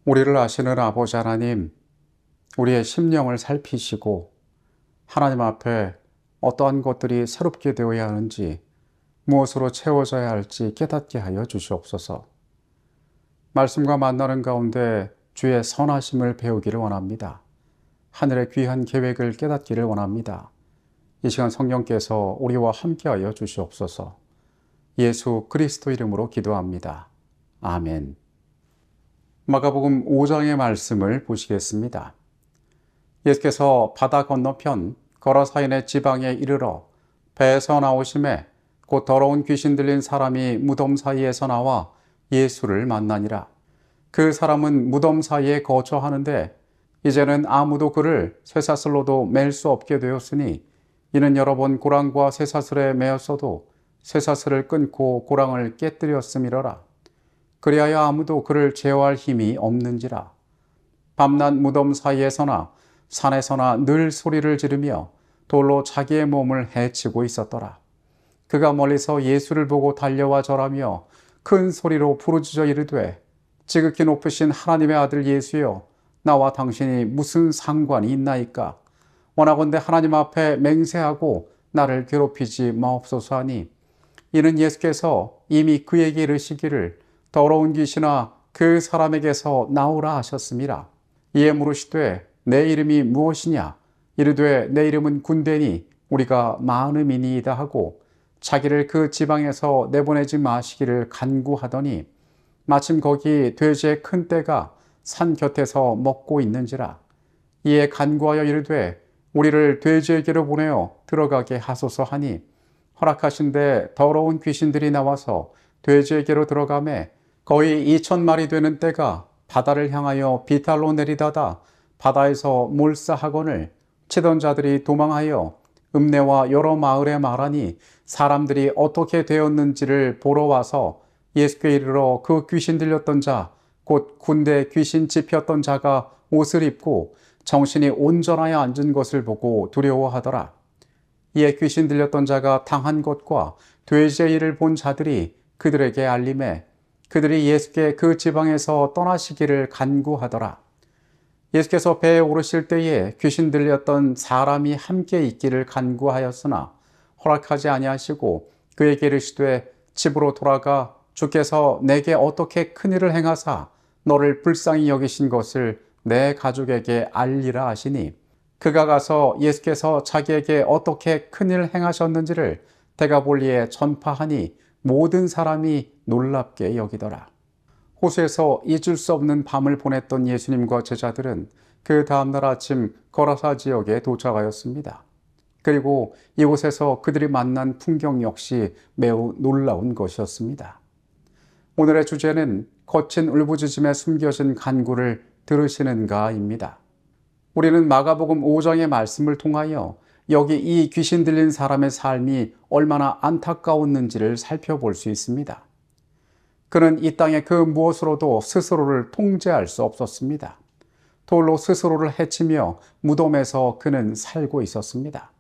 우리를 아시는 아버지 하나님, 우리의 심령을 살피시고 하나님 앞에 어떠한 것들이 새롭게 되어야 하는지, 무엇으로 채워져야 할지 깨닫게 하여 주시옵소서. 말씀과 만나는 가운데 주의 선하심을 배우기를 원합니다. 하늘의 귀한 계획을 깨닫기를 원합니다. 이 시간 성령께서 우리와 함께하여 주시옵소서. 예수 그리스도 이름으로 기도합니다. 아멘. 마가복음 5장의 말씀을 보시겠습니다. 예수께서 바다 건너편 거라사인의 지방에 이르러 배에서 나오심에 곧 더러운 귀신 들린 사람이 무덤 사이에서 나와 예수를 만나니라. 그 사람은 무덤 사이에 거처하는데 이제는 아무도 그를 쇠사슬로도 맬 수 없게 되었으니, 이는 여러 번 고랑과 쇠사슬에 매었어도 쇠사슬을 끊고 고랑을 깨뜨렸음이러라. 그리하여 아무도 그를 제어할 힘이 없는지라. 밤낮 무덤 사이에서나 산에서나 늘 소리를 지르며 돌로 자기의 몸을 해치고 있었더라. 그가 멀리서 예수를 보고 달려와 절하며 큰 소리로 부르짖어 이르되, 지극히 높으신 하나님의 아들 예수여, 나와 당신이 무슨 상관이 있나이까? 원하건대 하나님 앞에 맹세하고 나를 괴롭히지 마옵소서 하니, 이는 예수께서 이미 그에게 이르시기를 더러운 귀신아 그 사람에게서 나오라 하셨음이라. 이에 물으시되 내 이름이 무엇이냐? 이르되 내 이름은 군대니 우리가 많음이니이다 하고 자기를 그 지방에서 내보내지 마시기를 간구하더니, 마침 거기 돼지의 큰 떼가 산 곁에서 먹고 있는지라. 이에 간구하여 이르되 우리를 돼지에게로 보내어 들어가게 하소서 하니, 허락하신데 더러운 귀신들이 나와서 돼지에게로 들어가매 거의 2,000마리 되는 떼가 바다를 향하여 비탈로 내리다가 바다에서 몰사하거늘 치던 자들이 도망하여 읍내와 여러 마을에 말하니, 사람들이 어떻게 되었는지를 보러 와서 예수께 이르러 그 귀신 들렸던 자, 곧 군대 귀신 짚혔던 자가 옷을 입고 정신이 온전하여 앉은 것을 보고 두려워하더라. 이에 귀신 들렸던 자가 당한 것과 돼지의 일을 본 자들이 그들에게 알림해 그들이 예수께 그 지방에서 떠나시기를 간구하더라. 예수께서 배에 오르실 때에 귀신 들렸던 사람이 함께 있기를 간구하였으나 허락하지 아니하시고 그에게 이르시되 집으로 돌아가 주께서 내게 어떻게 큰일을 행하사 너를 불쌍히 여기신 것을 내 가족에게 알리라 하시니, 그가 가서 예수께서 자기에게 어떻게 큰일을 행하셨는지를 데가볼리에 전파하니 모든 사람이 놀랍게 여기더라. 호수에서 잊을 수 없는 밤을 보냈던 예수님과 제자들은 그 다음날 아침 거라사 지역에 도착하였습니다. 그리고 이곳에서 그들이 만난 풍경 역시 매우 놀라운 것이었습니다. 오늘의 주제는 거친 울부짖음에 숨겨진 간구를 들으시는가입니다. 우리는 마가복음 5장의 말씀을 통하여 여기 이 귀신 들린 사람의 삶이 얼마나 안타까웠는지를 살펴볼 수 있습니다. 그는 이 땅의 그 무엇으로도 스스로를 통제할 수 없었습니다. 돌로 스스로를 해치며 무덤에서 그는 살고 있었습니다.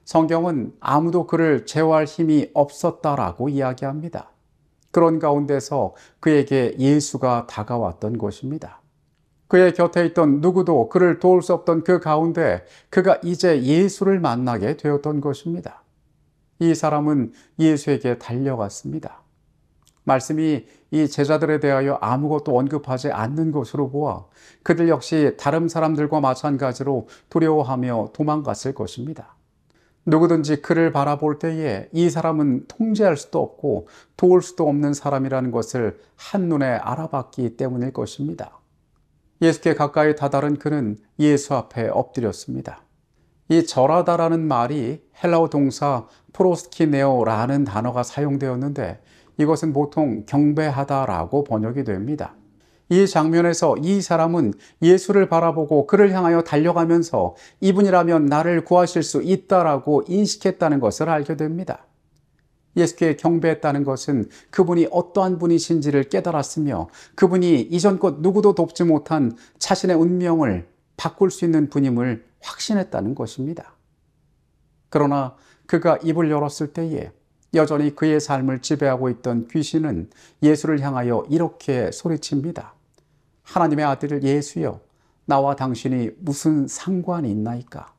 성경은 아무도 그를 제어할 힘이 없었다라고 이야기합니다. 그런 가운데서 그에게 예수가 다가왔던 것입니다. 그의 곁에 있던 누구도 그를 도울 수 없던 그 가운데 그가 이제 예수를 만나게 되었던 것입니다. 이 사람은 예수에게 달려갔습니다. 말씀이 이 제자들에 대하여 아무것도 언급하지 않는 것으로 보아 그들 역시 다른 사람들과 마찬가지로 두려워하며 도망갔을 것입니다. 누구든지 그를 바라볼 때에 이 사람은 통제할 수도 없고 도울 수도 없는 사람이라는 것을 한눈에 알아봤기 때문일 것입니다. 예수께 가까이 다다른 그는 예수 앞에 엎드렸습니다. 이 절하다라는 말이 헬라어 동사 프로스키네오라는 단어가 사용되었는데, 이것은 보통 경배하다라고 번역이 됩니다. 이 장면에서 이 사람은 예수를 바라보고 그를 향하여 달려가면서 이분이라면 나를 구하실 수 있다라고 인식했다는 것을 알게 됩니다. 예수께 경배했다는 것은 그분이 어떠한 분이신지를 깨달았으며 그분이 이전껏 누구도 돕지 못한 자신의 운명을 바꿀 수 있는 분임을 확신했다는 것입니다. 그러나 그가 입을 열었을 때에 여전히 그의 삶을 지배하고 있던 귀신은 예수를 향하여 이렇게 소리칩니다. 하나님의 아들 예수여, 나와 당신이 무슨 상관이 있나이까?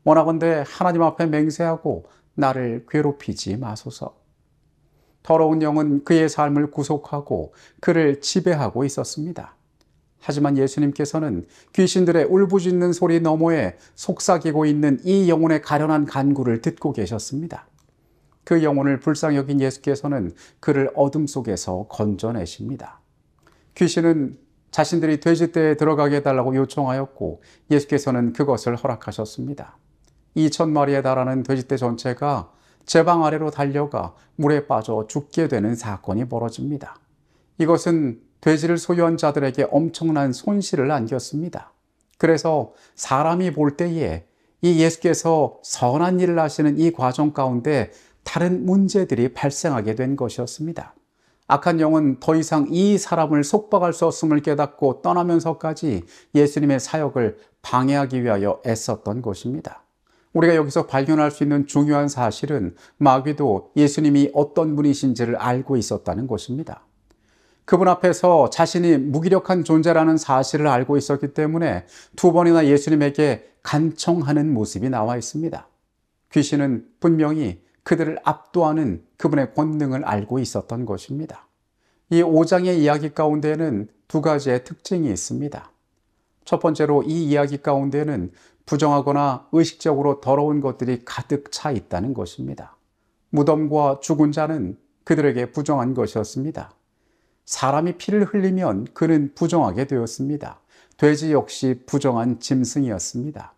원하건대 하나님 앞에 맹세하고 나를 괴롭히지 마소서. 더러운 영은 그의 삶을 구속하고 그를 지배하고 있었습니다. 하지만 예수님께서는 귀신들의 울부짖는 소리 너머에 속삭이고 있는 이 영혼의 가련한 간구를 듣고 계셨습니다. 그 영혼을 불쌍히 여긴 예수께서는 그를 어둠 속에서 건져내십니다. 귀신은 자신들이 돼지떼에 들어가게 해달라고 요청하였고 예수께서는 그것을 허락하셨습니다. 2,000마리에 달하는 돼지떼 전체가 제방 아래로 달려가 물에 빠져 죽게 되는 사건이 벌어집니다. 이것은 돼지를 소유한 자들에게 엄청난 손실을 안겼습니다. 그래서 사람이 볼 때에 이 예수께서 선한 일을 하시는 이 과정 가운데 다른 문제들이 발생하게 된 것이었습니다. 악한 영은 더 이상 이 사람을 속박할 수 없음을 깨닫고 떠나면서까지 예수님의 사역을 방해하기 위하여 애썼던 것입니다. 우리가 여기서 발견할 수 있는 중요한 사실은 마귀도 예수님이 어떤 분이신지를 알고 있었다는 것입니다. 그분 앞에서 자신이 무기력한 존재라는 사실을 알고 있었기 때문에 2번이나 예수님에게 간청하는 모습이 나와 있습니다. 귀신은 분명히 그들을 압도하는 그분의 권능을 알고 있었던 것입니다. 이 5장의 이야기 가운데는 2가지의 특징이 있습니다. 첫 번째로 이 이야기 가운데는 부정하거나 의식적으로 더러운 것들이 가득 차 있다는 것입니다. 무덤과 죽은 자는 그들에게 부정한 것이었습니다. 사람이 피를 흘리면 그는 부정하게 되었습니다. 돼지 역시 부정한 짐승이었습니다.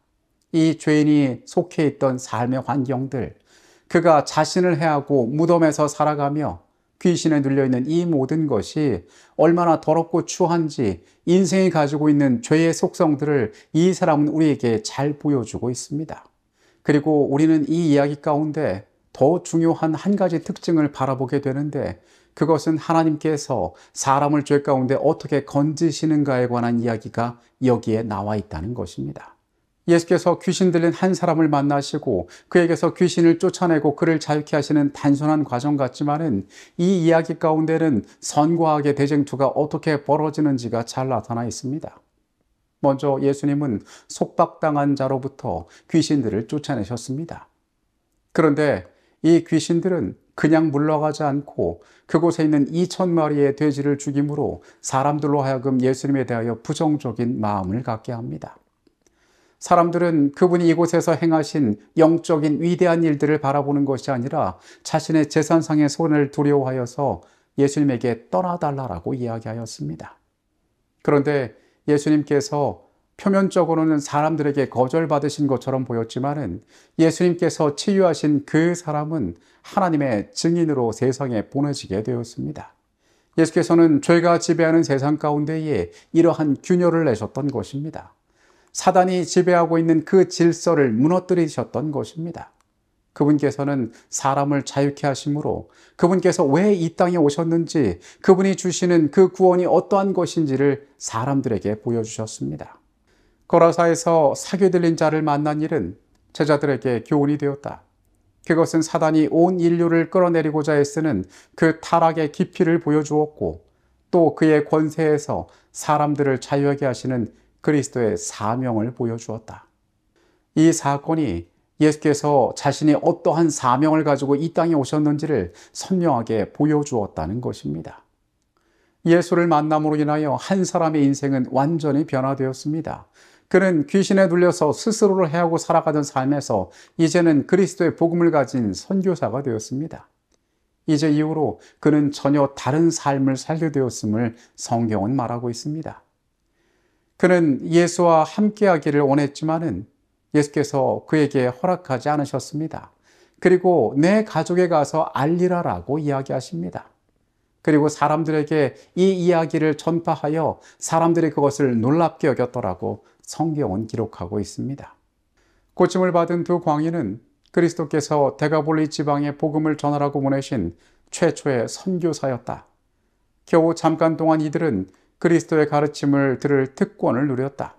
이 죄인이 속해 있던 삶의 환경들, 그가 자신을 해하고 무덤에서 살아가며 귀신에 눌려있는 이 모든 것이 얼마나 더럽고 추한지 인생이 가지고 있는 죄의 속성들을 이 사람은 우리에게 잘 보여주고 있습니다. 그리고 우리는 이 이야기 가운데 더 중요한 한 가지 특징을 바라보게 되는데 그것은 하나님께서 사람을 죄 가운데 어떻게 건지시는가에 관한 이야기가 여기에 나와 있다는 것입니다. 예수께서 귀신 들린 한 사람을 만나시고 그에게서 귀신을 쫓아내고 그를 자유케 하시는 단순한 과정 같지만은 이 이야기 가운데는 선과 악의 대쟁투가 어떻게 벌어지는지가 잘 나타나 있습니다. 먼저 예수님은 속박당한 자로부터 귀신들을 쫓아내셨습니다. 그런데 이 귀신들은 그냥 물러가지 않고 그곳에 있는 2,000마리의 돼지를 죽임으로 사람들로 하여금 예수님에 대하여 부정적인 마음을 갖게 합니다. 사람들은 그분이 이곳에서 행하신 영적인 위대한 일들을 바라보는 것이 아니라 자신의 재산상의 손해를 두려워하여서 예수님에게 떠나달라고 이야기하였습니다. 그런데 예수님께서 표면적으로는 사람들에게 거절받으신 것처럼 보였지만은 예수님께서 치유하신 그 사람은 하나님의 증인으로 세상에 보내지게 되었습니다. 예수께서는 죄가 지배하는 세상 가운데에 이러한 균열을 내셨던 것입니다. 사단이 지배하고 있는 그 질서를 무너뜨리셨던 것입니다. 그분께서는 사람을 자유케 하심으로 그분께서 왜 이 땅에 오셨는지 그분이 주시는 그 구원이 어떠한 것인지를 사람들에게 보여주셨습니다. 거라사에서 사귀 들린 자를 만난 일은 제자들에게 교훈이 되었다. 그것은 사단이 온 인류를 끌어내리고자 애쓰는 그 타락의 깊이를 보여주었고 또 그의 권세에서 사람들을 자유하게 하시는 그리스도의 사명을 보여주었다. 이 사건이 예수께서 자신이 어떠한 사명을 가지고 이 땅에 오셨는지를 선명하게 보여주었다는 것입니다. 예수를 만남으로 인하여 한 사람의 인생은 완전히 변화되었습니다. 그는 귀신에 눌려서 스스로를 해하고 살아가던 삶에서 이제는 그리스도의 복음을 가진 선교사가 되었습니다. 이제 이후로 그는 전혀 다른 삶을 살게 되었음을 성경은 말하고 있습니다. 그는 예수와 함께하기를 원했지만은 예수께서 그에게 허락하지 않으셨습니다. 그리고 내 가족에 가서 알리라라고 이야기하십니다. 그리고 사람들에게 이 이야기를 전파하여 사람들이 그것을 놀랍게 여겼더라고 성경은 기록하고 있습니다. 고침을 받은 2 광인은 그리스도께서 데가볼리 지방에 복음을 전하라고 보내신 최초의 선교사였다. 겨우 잠깐 동안 이들은 그리스도의 가르침을 들을 특권을 누렸다.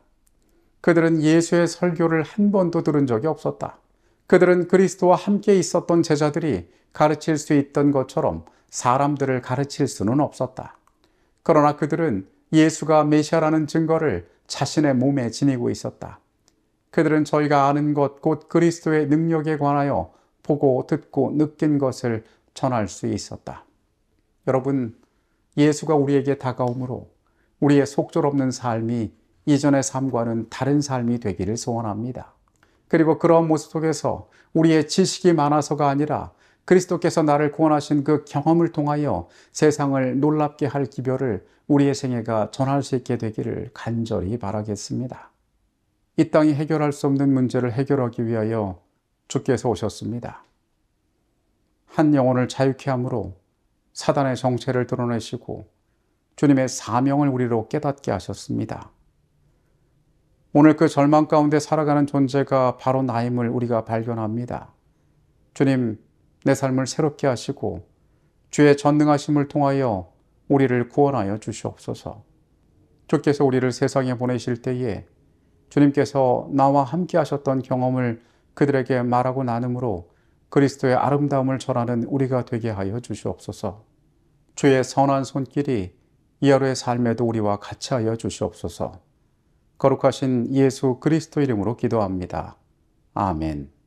그들은 예수의 설교를 한 번도 들은 적이 없었다. 그들은 그리스도와 함께 있었던 제자들이 가르칠 수 있던 것처럼 사람들을 가르칠 수는 없었다. 그러나 그들은 예수가 메시아라는 증거를 자신의 몸에 지니고 있었다. 그들은 저희가 아는 것, 곧 그리스도의 능력에 관하여 보고 듣고 느낀 것을 전할 수 있었다. 여러분, 예수가 우리에게 다가오므로 우리의 속절없는 삶이 이전의 삶과는 다른 삶이 되기를 소원합니다. 그리고 그런 모습 속에서 우리의 지식이 많아서가 아니라 그리스도께서 나를 구원하신 그 경험을 통하여 세상을 놀랍게 할 기별을 우리의 생애가 전할 수 있게 되기를 간절히 바라겠습니다. 이 땅이 해결할 수 없는 문제를 해결하기 위하여 주께서 오셨습니다. 한 영혼을 자유케 함으로 사단의 정체를 드러내시고 주님의 사명을 우리로 깨닫게 하셨습니다. 오늘 그 절망 가운데 살아가는 존재가 바로 나임을 우리가 발견합니다. 주님, 내 삶을 새롭게 하시고 주의 전능하심을 통하여 우리를 구원하여 주시옵소서. 주께서 우리를 세상에 보내실 때에 주님께서 나와 함께 하셨던 경험을 그들에게 말하고 나눔으로 그리스도의 아름다움을 전하는 우리가 되게 하여 주시옵소서. 주의 선한 손길이 이 하루의 삶에도 우리와 같이 하여 주시옵소서. 거룩하신 예수 그리스도 이름으로 기도합니다. 아멘.